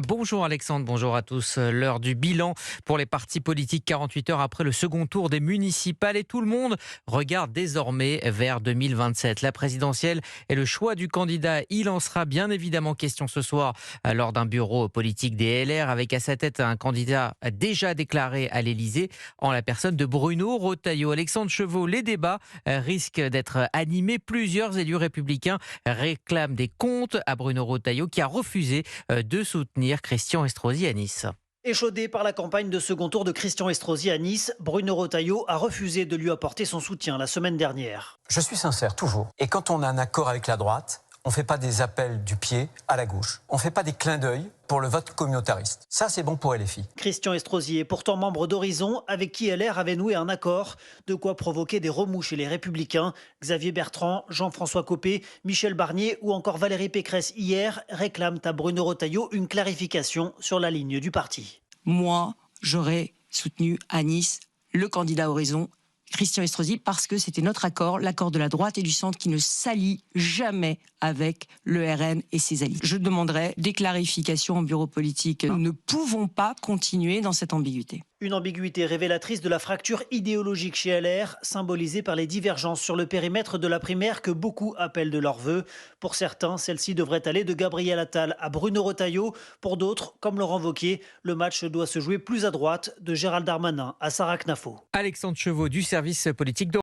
Bonjour Alexandre, bonjour à tous. L'heure du bilan pour les partis politiques 48 heures après le second tour des municipales et tout le monde regarde désormais vers 2027. La présidentielle et le choix du candidat, il en sera bien évidemment question ce soir lors d'un bureau politique des LR avec à sa tête un candidat déjà déclaré à l'Elysée en la personne de Bruno Retailleau. Alexandre Chevaux, les débats risquent d'être animés. Plusieurs élus républicains réclament des comptes à Bruno Retailleau qui a refusé de soutenir Christian Estrosi à Nice. Échaudé par la campagne de second tour de Christian Estrosi à Nice, Bruno Retailleau a refusé de lui apporter son soutien la semaine dernière. Je suis sincère, toujours. Et quand on a un accord avec la droite, on ne fait pas des appels du pied à la gauche. On ne fait pas des clins d'œil pour le vote communautariste. Ça, c'est bon pour LFI. Christian Estrosi est pourtant membre d'Horizon, avec qui LR avait noué un accord, de quoi provoquer des remous chez les Républicains. Xavier Bertrand, Jean-François Copé, Michel Barnier ou encore Valérie Pécresse hier réclament à Bruno Retailleau une clarification sur la ligne du parti. Moi, j'aurais soutenu à Nice le candidat Horizon, Christian Estrosi, parce que c'était notre accord, l'accord de la droite et du centre qui ne s'allie jamais avec le RN et ses alliés. Je demanderai des clarifications en bureau politique. Nous ne pouvons pas continuer dans cette ambiguïté. Une ambiguïté révélatrice de la fracture idéologique chez LR, symbolisée par les divergences sur le périmètre de la primaire que beaucoup appellent de leur vœu. Pour certains, celle-ci devrait aller de Gabriel Attal à Bruno Retailleau. Pour d'autres, comme Laurent Wauquiez, le match doit se jouer plus à droite, de Gérald Darmanin à Sarah Knafo. Alexandre Chevaux du service politique